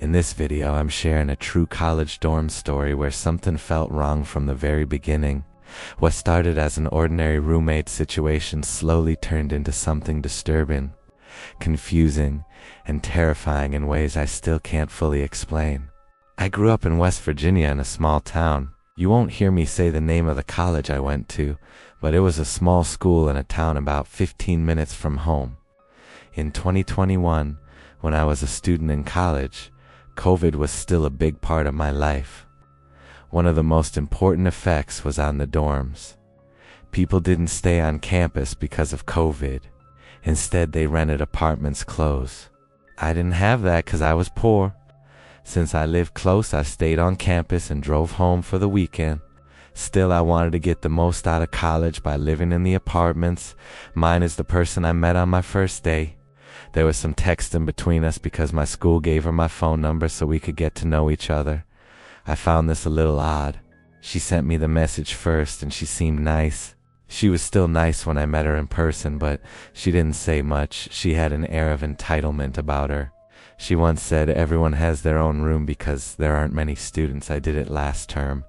In this video, I'm sharing a true college dorm story where something felt wrong from the very beginning. What started as an ordinary roommate situation slowly turned into something disturbing, confusing, and terrifying in ways I still can't fully explain. I grew up in West Virginia in a small town. You won't hear me say the name of the college I went to, but it was a small school in a town about 15 minutes from home. In 2021, when I was a student in college, COVID was still a big part of my life. One of the most important effects was on the dorms. People didn't stay on campus because of COVID. Instead, they rented apartments close. I didn't have that because I was poor. Since I lived close, I stayed on campus and drove home for the weekend. Still, I wanted to get the most out of college by living in the apartments. Mine is the person I met on my first day. There was some texting between us because my school gave her my phone number so we could get to know each other. I found this a little odd. She sent me the message first and she seemed nice. She was still nice when I met her in person, but she didn't say much. She had an air of entitlement about her. She once said everyone has their own room because there aren't many students. I did it last term.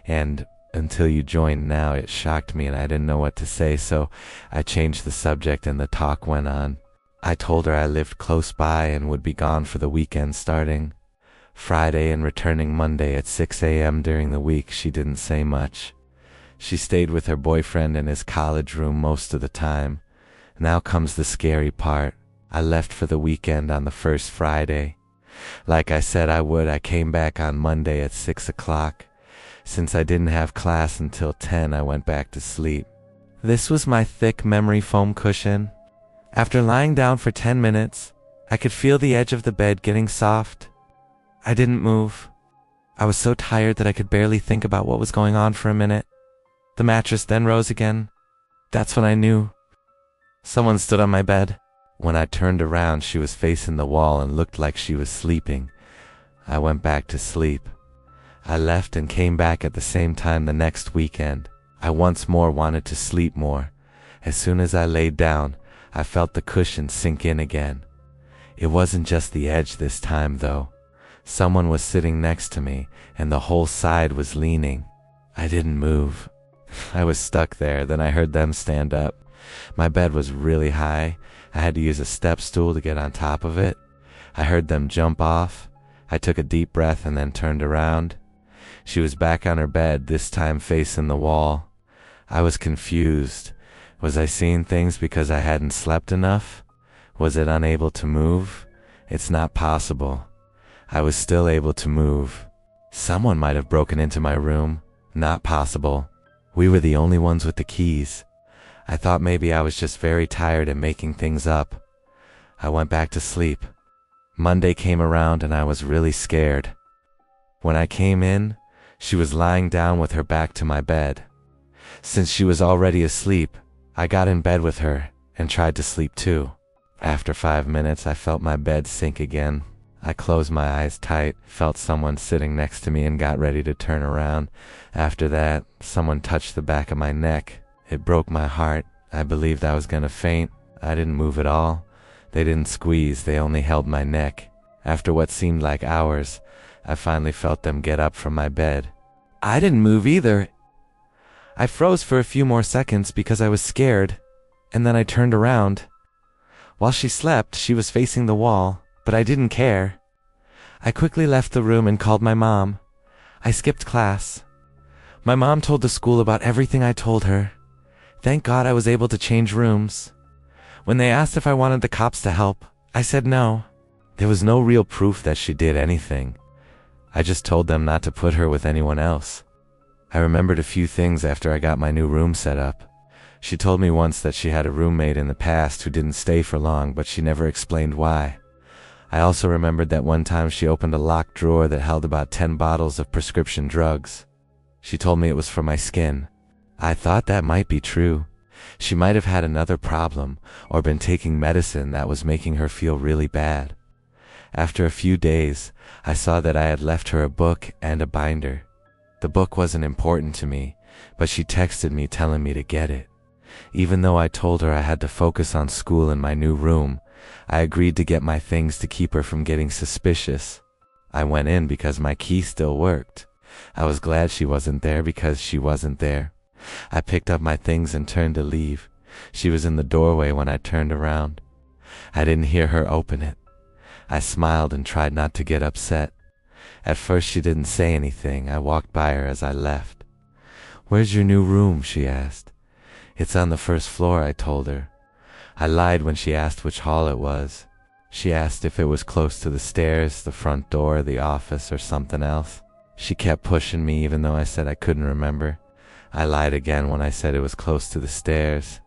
And until you joined now, it shocked me and I didn't know what to say, so I changed the subject and the talk went on. I told her I lived close by and would be gone for the weekend starting Friday and returning Monday at 6 a.m. during the week. She didn't say much. She stayed with her boyfriend in his college room most of the time. Now comes the scary part. I left for the weekend on the first Friday. Like I said I would, I came back on Monday at 6 o'clock. Since I didn't have class until 10, I went back to sleep. This was my thick memory foam cushion. After lying down for 10 minutes, I could feel the edge of the bed getting soft. I didn't move. I was so tired that I could barely think about what was going on for a minute. The mattress then rose again. That's when I knew. Someone stood on my bed. When I turned around, she was facing the wall and looked like she was sleeping. I went back to sleep. I left and came back at the same time the next weekend. I once more wanted to sleep more. As soon as I laid down, I felt the cushion sink in again. It wasn't just the edge this time, though. Someone was sitting next to me, and the whole side was leaning. I didn't move. I was stuck there. Then I heard them stand up. My bed was really high. I had to use a step stool to get on top of it. I heard them jump off. I took a deep breath and then turned around. She was back on her bed, this time facing the wall. I was confused. Was I seeing things because I hadn't slept enough? Was it unable to move? It's not possible. I was still able to move. Someone might have broken into my room. Not possible. We were the only ones with the keys. I thought maybe I was just very tired and making things up. I went back to sleep. Monday came around and I was really scared. When I came in, she was lying down with her back to my bed. Since she was already asleep, I got in bed with her and tried to sleep too. After 5 minutes, I felt my bed sink again. I closed my eyes tight, felt someone sitting next to me and got ready to turn around. After that, someone touched the back of my neck. It broke my heart. I believed I was gonna faint. I didn't move at all. They didn't squeeze, they only held my neck. After what seemed like hours, I finally felt them get up from my bed. I didn't move either. I froze for a few more seconds because I was scared, and then I turned around. While she slept, she was facing the wall, but I didn't care. I quickly left the room and called my mom. I skipped class. My mom told the school about everything I told her. Thank God I was able to change rooms. When they asked if I wanted the cops to help, I said no. There was no real proof that she did anything. I just told them not to put her with anyone else. I remembered a few things after I got my new room set up. She told me once that she had a roommate in the past who didn't stay for long, but she never explained why. I also remembered that one time she opened a locked drawer that held about 10 bottles of prescription drugs. She told me it was for my skin. I thought that might be true. She might have had another problem or been taking medicine that was making her feel really bad. After a few days, I saw that I had left her a book and a binder. The book wasn't important to me, but she texted me telling me to get it. Even though I told her I had to focus on school in my new room, I agreed to get my things to keep her from getting suspicious. I went in because my key still worked. I was glad she wasn't there because she wasn't there. I picked up my things and turned to leave. She was in the doorway when I turned around. I didn't hear her open it. I smiled and tried not to get upset. At first she didn't say anything. I walked by her as I left. "Where's your new room?" she asked. "It's on the first floor," I told her. I lied when she asked which hall it was. She asked if it was close to the stairs, the front door, the office, or something else. She kept pushing me even though I said I couldn't remember. I lied again when I said it was close to the stairs.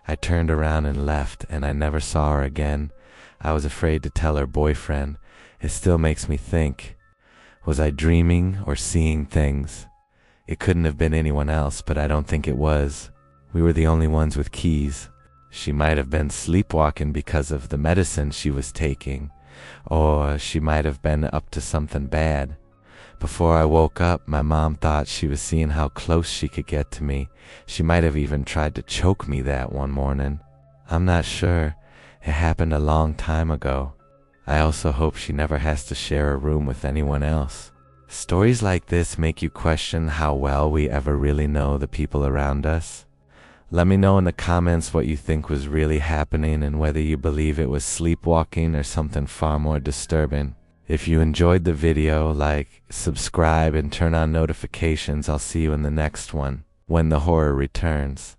I turned around and left, and I never saw her again. I was afraid to tell her boyfriend. It still makes me think. Was I dreaming or seeing things? It couldn't have been anyone else, but I don't think it was. We were the only ones with keys. She might have been sleepwalking because of the medicine she was taking, or she might have been up to something bad. Before I woke up, my mom thought she was seeing how close she could get to me. She might have even tried to choke me that one morning. I'm not sure. It happened a long time ago. I also hope she never has to share a room with anyone else. Stories like this make you question how well we ever really know the people around us. Let me know in the comments what you think was really happening and whether you believe it was sleepwalking or something far more disturbing. If you enjoyed the video, like, subscribe, and turn on notifications. I'll see you in the next one, when the horror returns.